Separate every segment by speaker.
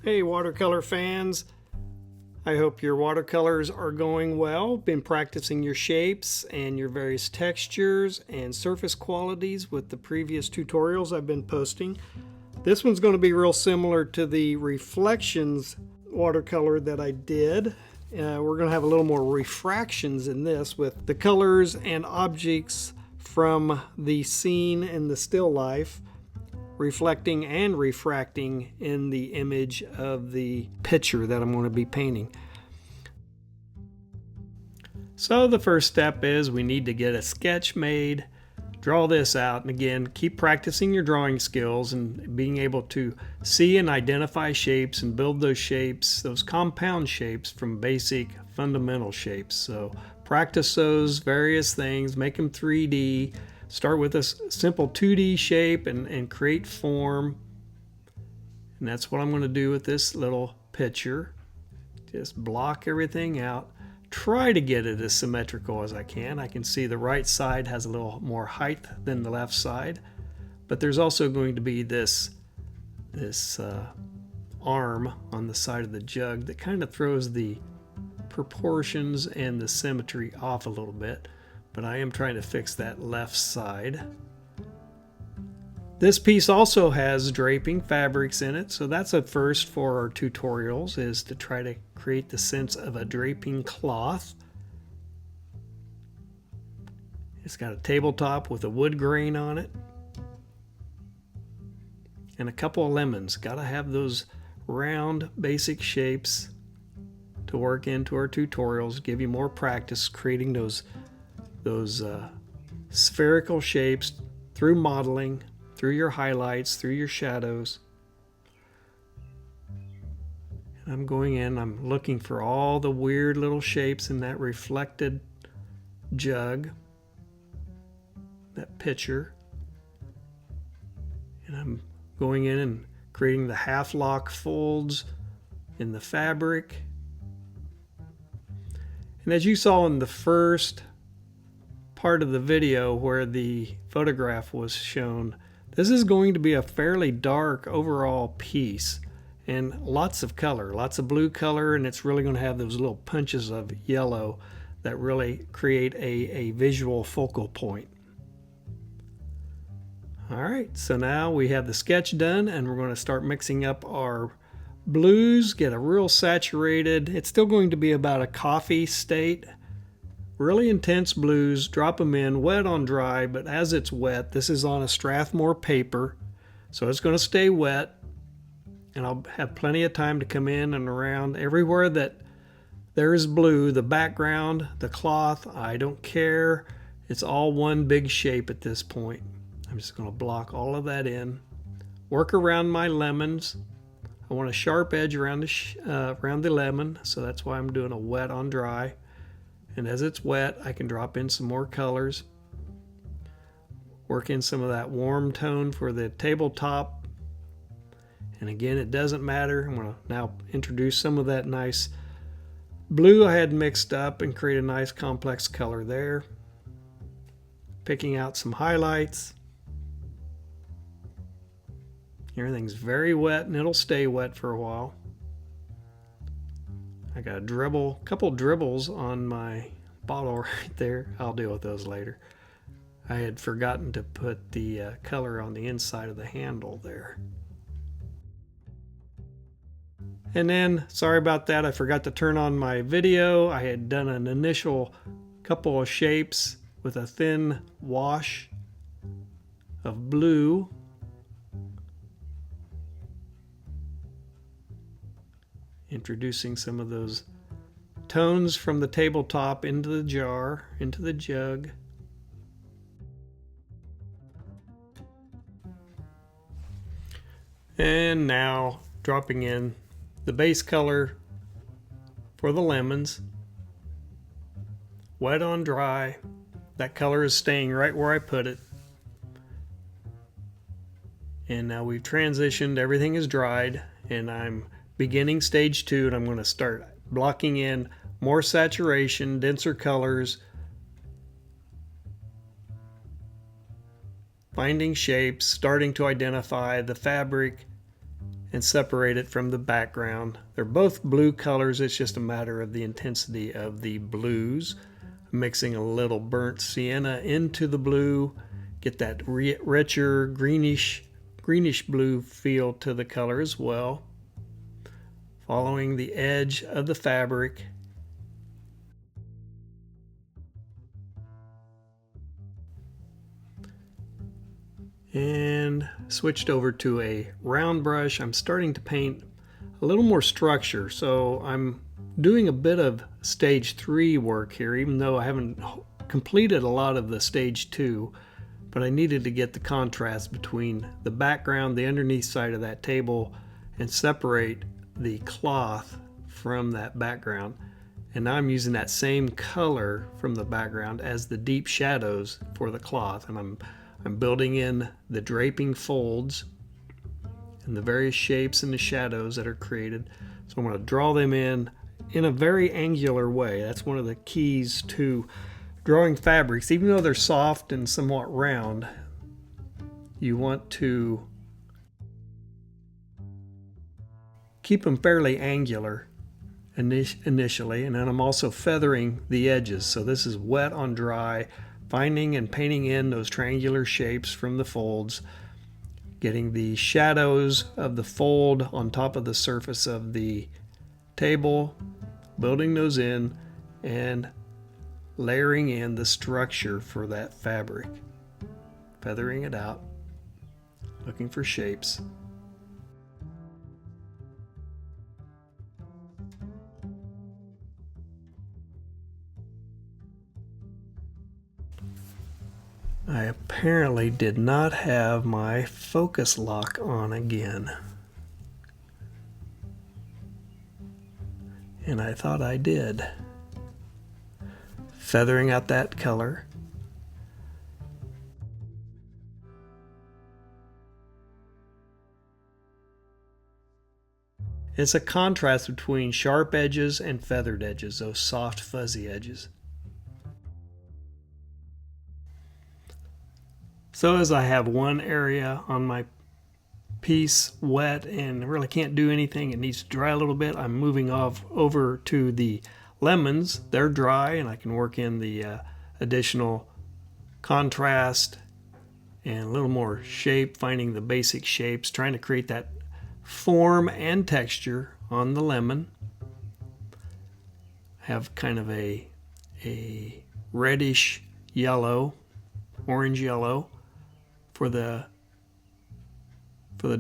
Speaker 1: Hey watercolor fans, I hope your watercolors are going well. Been practicing your shapes and your various textures and surface qualities with the previous tutorials I've been posting. This one's going to be real similar to the reflections watercolor that I did. We're going to have a little more refractions in this with the colors and objects from the scene and the still life reflecting and refracting in the image of the picture that I'm going to be painting. So the first step is we need to get a sketch made, draw this out, and again keep practicing your drawing skills and being able to see and identify shapes and build those shapes, those compound shapes from basic fundamental shapes. So practice those various things, make them 3D. Start with a simple 2D shape and create form. And that's what I'm going to do with this little picture. Just block everything out. Try to get it as symmetrical as I can. I can see the right side has a little more height than the left side. But there's also going to be this arm on the side of the jug that kind of throws the proportions and the symmetry off a little bit. But I am trying to fix that left side. This piece also has draping fabrics in it, so that's a first for our tutorials, is to try to create the sense of a draping cloth. It's got a tabletop with a wood grain on it and a couple of lemons. Got to have those round basic shapes to work into our tutorials, give you more practice creating those spherical shapes through modeling, through your highlights, through your shadows. And I'm going in, I'm looking for all the weird little shapes in that reflected jug, that pitcher. And I'm going in and creating the half lock folds in the fabric. And as you saw in the first part of the video where the photograph was shown, this is going to be a fairly dark overall piece and lots of color, lots of blue color, and it's really going to have those little punches of yellow that really create a visual focal point. Alright, so now we have the sketch done and we're going to start mixing up our blues, get a real saturated, it's still going to be about a coffee state. Really intense blues, drop them in, wet on dry, but as it's wet, this is on a Strathmore paper, so it's going to stay wet, and I'll have plenty of time to come in and around everywhere that there is blue, the background, the cloth, I don't care. It's all one big shape at this point. I'm just going to block all of that in. Work around my lemons. I want a sharp edge around the lemon, so that's why I'm doing a wet on dry. And as it's wet, I can drop in some more colors. Work in some of that warm tone for the tabletop. And again, it doesn't matter. I'm going to now introduce some of that nice blue I had mixed up and create a nice complex color there. Picking out some highlights. Everything's very wet and it'll stay wet for a while. I got a couple dribbles on my bottle right there. I'll deal with those later. I had forgotten to put the color on the inside of the handle there. And then, sorry about that, I forgot to turn on my video. I had done an initial couple of shapes with a thin wash of blue. Introducing some of those tones from the tabletop into the jar, into the jug. And now dropping in the base color for the lemons. Wet on dry. That color is staying right where I put it. And now we've transitioned, everything is dried, and I'm beginning stage 2, and I'm going to start blocking in more saturation, denser colors, finding shapes, starting to identify the fabric and separate it from the background. They're both blue colors. It's just a matter of the intensity of the blues. Mixing a little burnt sienna into the blue, get that richer greenish blue feel to the color as well. Following the edge of the fabric. And switched over to a round brush. I'm starting to paint a little more structure, so I'm doing a bit of stage 3 work here, even though I haven't completed a lot of the stage 2, but I needed to get the contrast between the background, the underneath side of that table, and separate the cloth from that background. And now I'm using that same color from the background as the deep shadows for the cloth, and I'm building in the draping folds and the various shapes and the shadows that are created. So I'm going to draw them in a very angular way. That's one of the keys to drawing fabrics. Even though they're soft and somewhat round, you want to keep them fairly angular initially. And then I'm also feathering the edges. So this is wet on dry, finding and painting in those triangular shapes from the folds, getting the shadows of the fold on top of the surface of the table, building those in, and layering in the structure for that fabric, feathering it out, looking for shapes. I apparently did not have my focus lock on again. And I thought I did. Feathering out that color. It's a contrast between sharp edges and feathered edges, those soft fuzzy edges. So as I have one area on my piece wet and really can't do anything, it needs to dry a little bit, I'm moving off over to the lemons. They're dry and I can work in the additional contrast and a little more shape, finding the basic shapes, trying to create that form and texture on the lemon. I have kind of a reddish yellow, orange yellow for the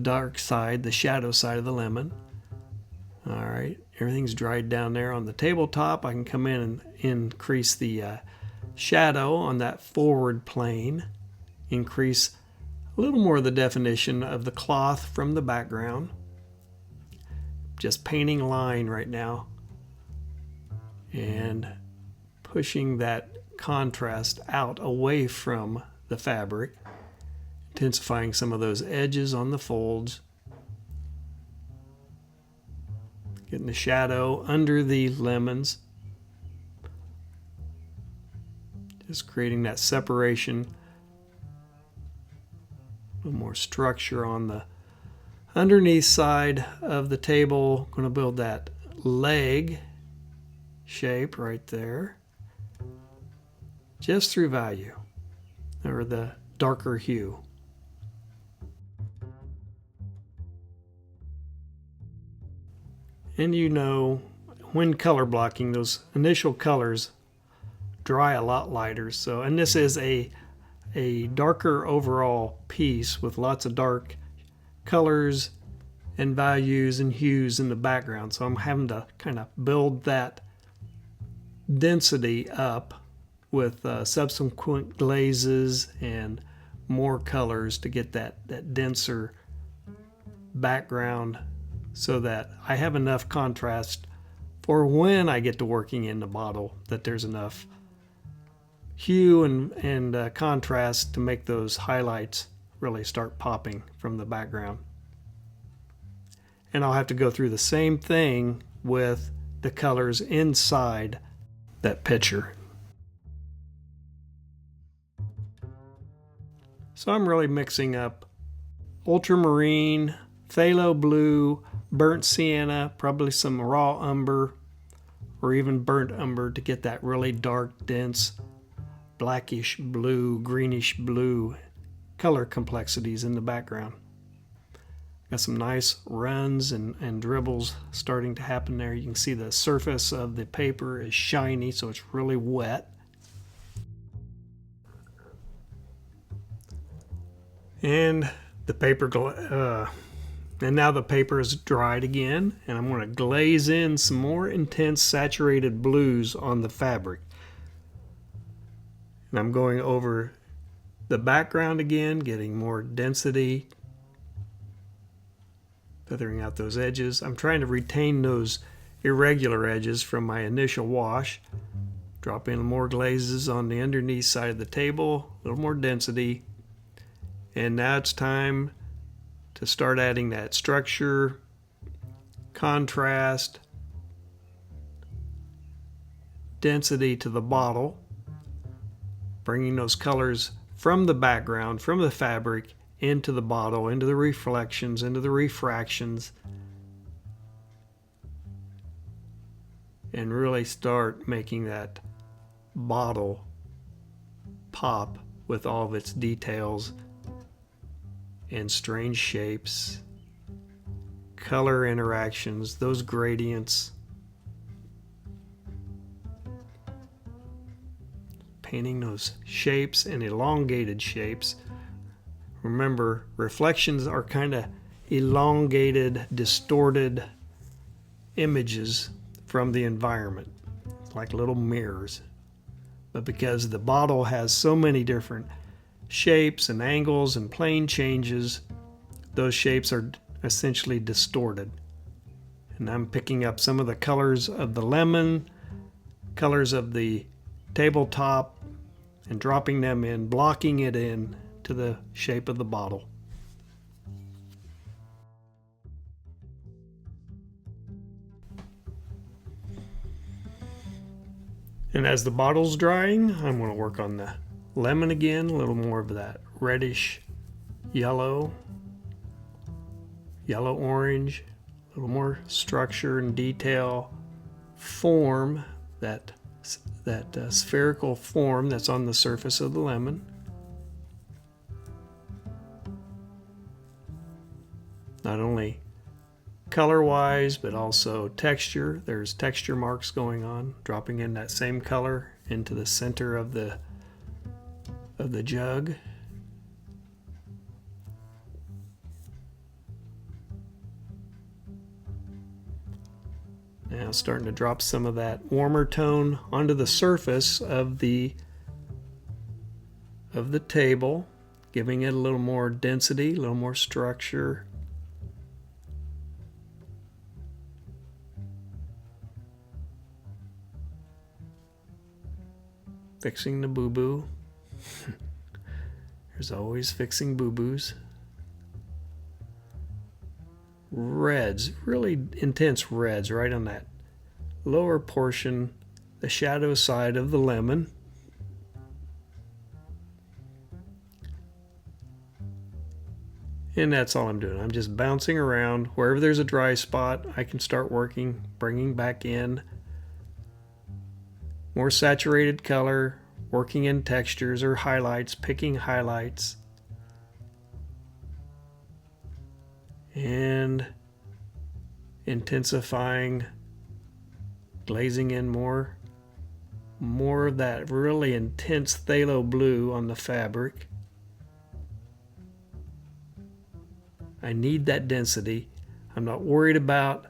Speaker 1: dark side, the shadow side of the lemon. All right, everything's dried down there on the tabletop. I can come in and increase the shadow on that forward plane, increase a little more of the definition of the cloth from the background. Just painting line right now and pushing that contrast out away from the fabric, intensifying some of those edges on the folds, getting the shadow under the lemons, just creating that separation, a little more structure on the underneath side of the table. Going to build that leg shape right there, just through value, or the darker hue. And you know, when color blocking, those initial colors dry a lot lighter. So, and this is a darker overall piece with lots of dark colors and values and hues in the background. So I'm having to kind of build that density up with subsequent glazes and more colors to get that denser background, so that I have enough contrast for when I get to working in the bottle, that there's enough hue and contrast to make those highlights really start popping from the background. And I'll have to go through the same thing with the colors inside that picture. So I'm really mixing up ultramarine, phthalo blue, burnt sienna, probably some raw umber, or even burnt umber to get that really dark, dense, blackish blue, greenish blue color complexities in the background. Got some nice runs and dribbles starting to happen there. You can see the surface of the paper is shiny, so it's really wet. And the paper, and now the paper is dried again, and I'm going to glaze in some more intense saturated blues on the fabric. And I'm going over the background again, getting more density, feathering out those edges. I'm trying to retain those irregular edges from my initial wash. Drop in more glazes on the underneath side of the table, a little more density. And now it's time to start adding that structure, contrast, density to the bottle, bringing those colors from the background, from the fabric, into the bottle, into the reflections, into the refractions, and really start making that bottle pop with all of its details and strange shapes, color interactions, those gradients. Painting those shapes and elongated shapes. Remember, reflections are kind of elongated, distorted images from the environment, like little mirrors. But because the bottle has so many different shapes and angles and plane changes, those shapes are essentially distorted. And I'm picking up some of the colors of the lemon, colors of the tabletop, and dropping them in, blocking it in to the shape of the bottle. And as the bottle's drying, I'm going to work on the lemon again, a little more of that reddish yellow, yellow orange, a little more structure and detail, form, that spherical form that's on the surface of the lemon. Not only color-wise, but also texture. There's texture marks going on, dropping in that same color into the center of the jug. Now starting to drop some of that warmer tone onto the surface of the table, giving it a little more density, a little more structure. Fixing the boo-boo. There's always fixing boo-boos. Reds, really intense reds right on that lower portion, the shadow side of the lemon. And that's all I'm doing. I'm just bouncing around. Wherever there's a dry spot, I can start working, bringing back in more saturated color, working in textures or highlights, picking highlights, and intensifying, glazing in more of that really intense phthalo blue on the fabric. I need that density. I'm not worried about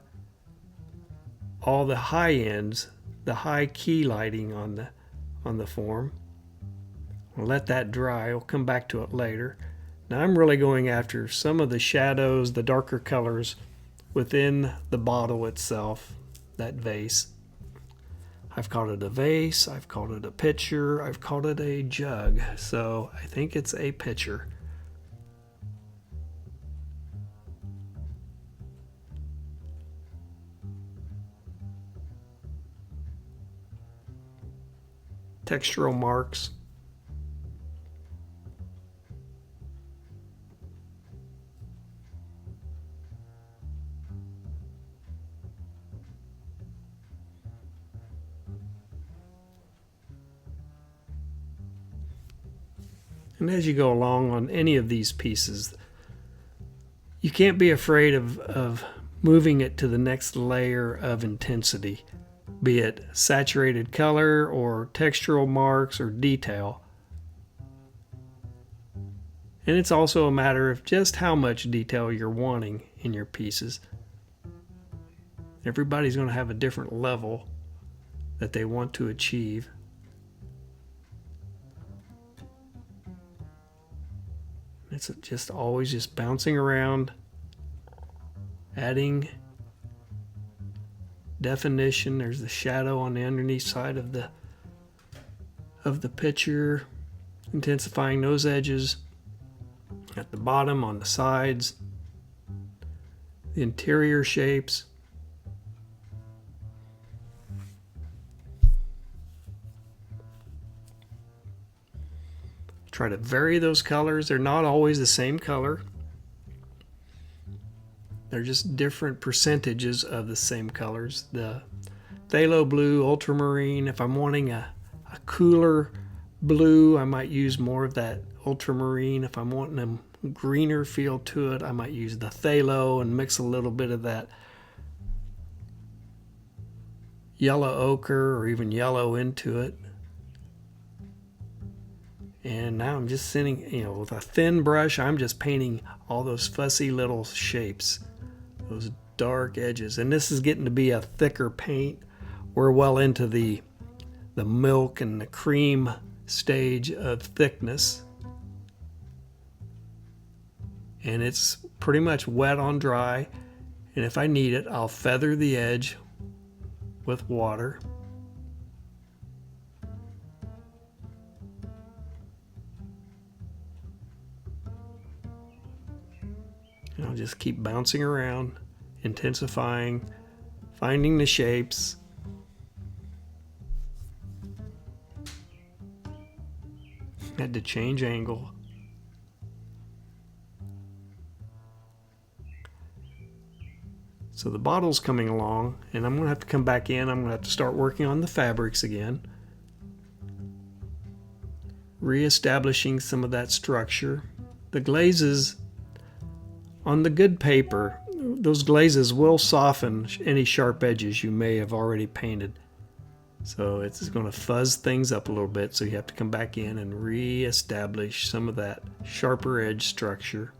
Speaker 1: all the high ends, the high key lighting on the form. I'll let that dry. I'll come back to it later. Now I'm really going after some of the shadows, the darker colors within the bottle itself, that vase. I've called it a vase, I've called it a pitcher, I've called it a jug. So I think it's a pitcher. Textural marks. And as you go along on any of these pieces, you can't be afraid of moving it to the next layer of intensity, be it saturated color or textural marks or detail. And it's also a matter of just how much detail you're wanting in your pieces. Everybody's going to have a different level that they want to achieve. It's just always just bouncing around, adding definition. There's the shadow on the underneath side of the picture, intensifying those edges. At the bottom, on the sides, the interior shapes. Try to vary those colors. They're not always the same color. They're just different percentages of the same colors. The phthalo blue, ultramarine. If I'm wanting a cooler blue, I might use more of that ultramarine. If I'm wanting a greener feel to it, I might use the phthalo and mix a little bit of that yellow ochre or even yellow into it. And now I'm just sitting, with a thin brush, I'm just painting all those fussy little shapes, those dark edges. And this is getting to be a thicker paint. We're well into the milk and the cream stage of thickness. And it's pretty much wet on dry. And if I need it, I'll feather the edge with water. And I'll just keep bouncing around, intensifying, finding the shapes. Had to change angle. So the bottle's coming along, and I'm going to have to come back in. I'm going to have to start working on the fabrics again. Reestablishing some of that structure. The glazes on the good paper, those glazes will soften any sharp edges you may have already painted. So it's going to fuzz things up a little bit, so you have to come back in and re-establish some of that sharper edge structure.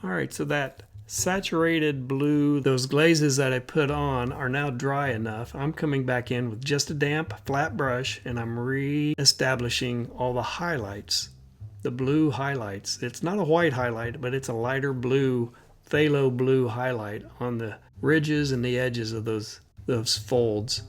Speaker 1: All right, so that saturated blue, those glazes that I put on are now dry enough. I'm coming back in with just a damp flat brush, and I'm re-establishing all the highlights, the blue highlights. It's not a white highlight, but it's a lighter blue, phthalo blue highlight on the ridges and the edges of those folds.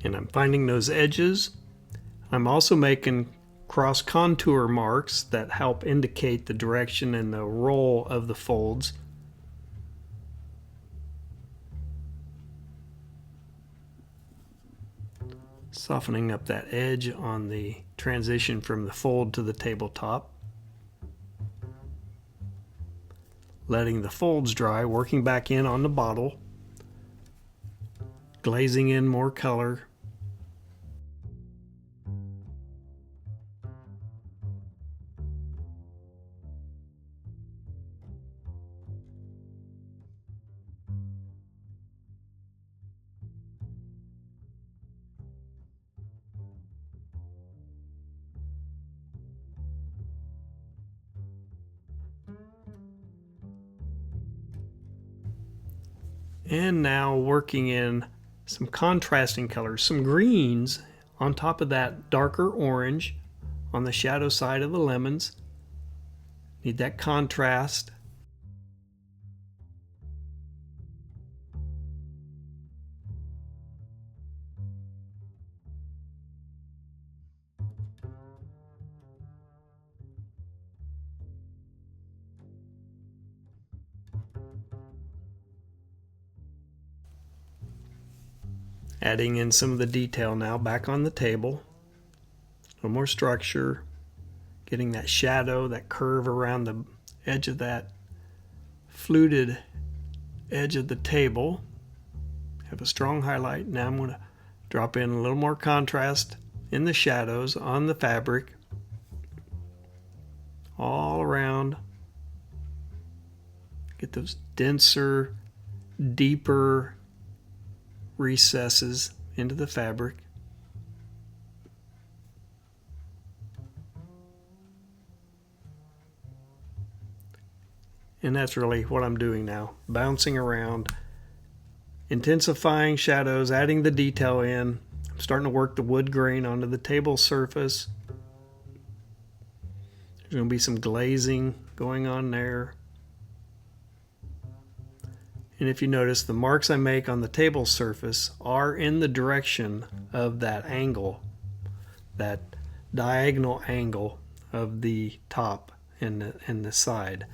Speaker 1: And I'm finding those edges. I'm also making cross contour marks that help indicate the direction and the roll of the folds. Softening up that edge on the transition from the fold to the tabletop. letting the folds dry, working back in on the bottle, glazing in more color. And now working in some contrasting colors, some greens on top of that darker orange on the shadow side of the lemons. Need that contrast. Adding in some of the detail now back on the table. A little more structure. Getting that shadow, that curve around the edge of that fluted edge of the table. Have a strong highlight. Now I'm going to drop in a little more contrast in the shadows on the fabric. All around. Get those denser, deeper recesses into the fabric. And that's really what I'm doing now. Bouncing around, intensifying shadows, adding the detail in. I'm starting to work the wood grain onto the table surface. There's going to be some glazing going on there. And if you notice, the marks I make on the table surface are in the direction of that angle, that diagonal angle of the top and the side.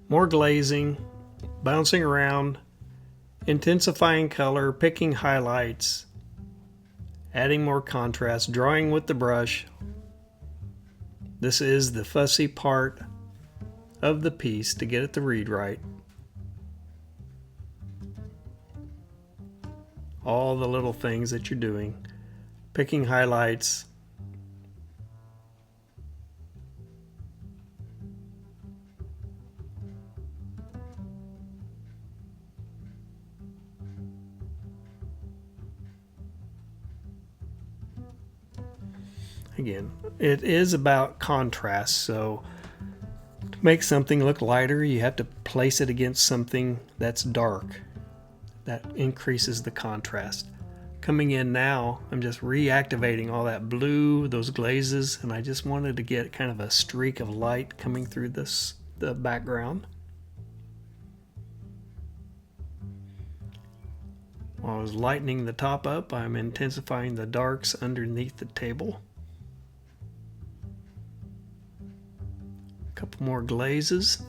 Speaker 1: More glazing, bouncing around, intensifying color, picking highlights, adding more contrast, drawing with the brush. This is the fussy part of the piece to get it to read right. All the little things that you're doing, picking highlights. Again, it is about contrast, so to make something look lighter, you have to place it against something that's dark. That increases the contrast. Coming in now, I'm just reactivating all that blue, those glazes, and I just wanted to get kind of a streak of light coming through the background. While I was lightening the top up, I'm intensifying the darks underneath the table. Couple more glazes.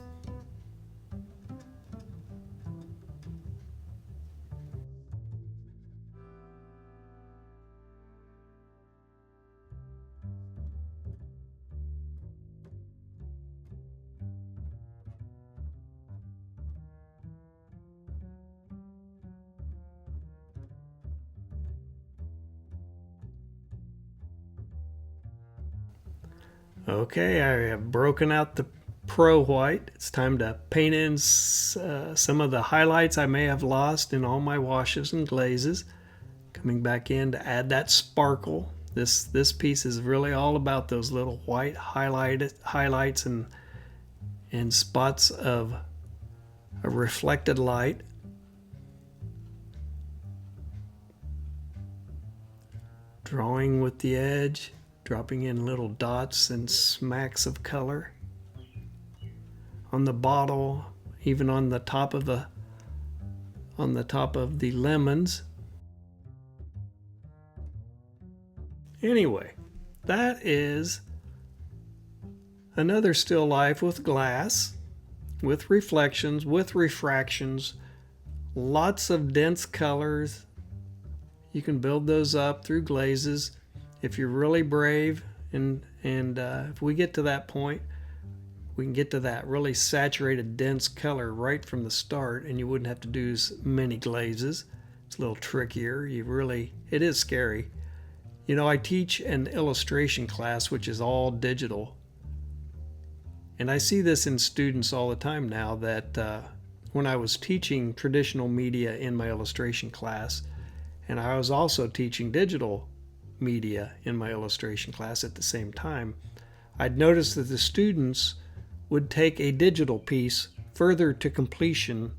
Speaker 1: Okay, I have broken out the Pro White. It's time to paint in some of the highlights I may have lost in all my washes and glazes. Coming back in to add that sparkle. This piece is really all about those little white highlights and spots of a reflected light. Drawing with the edge, dropping in little dots and smacks of color on the bottle, even on the top of the lemons. Anyway, that is another still life with glass, with reflections, with refractions, lots of dense colors. You can build those up through glazes if you're really brave, and if we get to that point, we can get to that really saturated dense color right from the start, and you wouldn't have to do many glazes. It's a little trickier. It is scary. You know, I teach an illustration class which is all digital, and I see this in students all the time now, that when I was teaching traditional media in my illustration class, and I was also teaching digital media in my illustration class at the same time, I'd noticed that the students would take a digital piece further to completion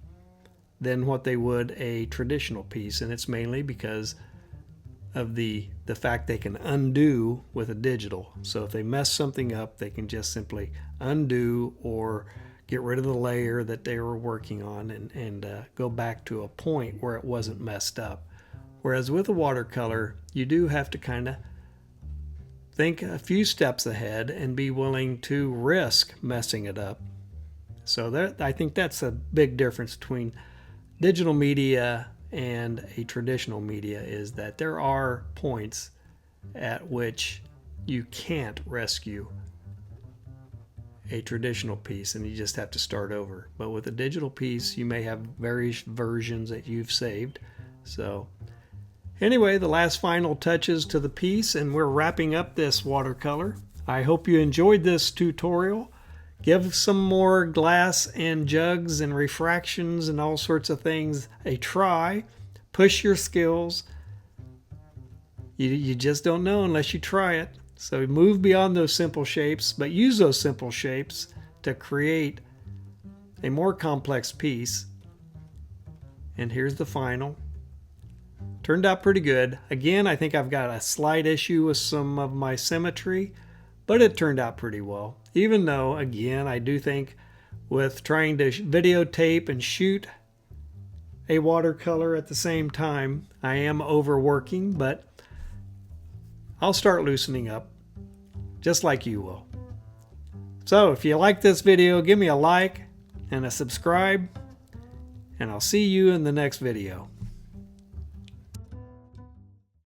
Speaker 1: than what they would a traditional piece, and it's mainly because of the fact they can undo with a digital. So if they mess something up, they can just simply undo or get rid of the layer that they were working on and go back to a point where it wasn't messed up. Whereas with a watercolor, you do have to kind of think a few steps ahead and be willing to risk messing it up. So I think that's a big difference between digital media and a traditional media, is that there are points at which you can't rescue a traditional piece and you just have to start over. But with a digital piece, you may have various versions that you've saved. So anyway, the last final touches to the piece, and we're wrapping up this watercolor. I hope you enjoyed this tutorial. Give some more glass and jugs and refractions and all sorts of things a try. Push your skills. You just don't know unless you try it. So move beyond those simple shapes, but use those simple shapes to create a more complex piece. And here's the final. Turned out pretty good. Again, I think I've got a slight issue with some of my symmetry, but it turned out pretty well. Even though, again, I do think with trying to videotape and shoot a watercolor at the same time, I am overworking, but I'll start loosening up, just like you will. So if you like this video, give me a like and a subscribe, and I'll see you in the next video.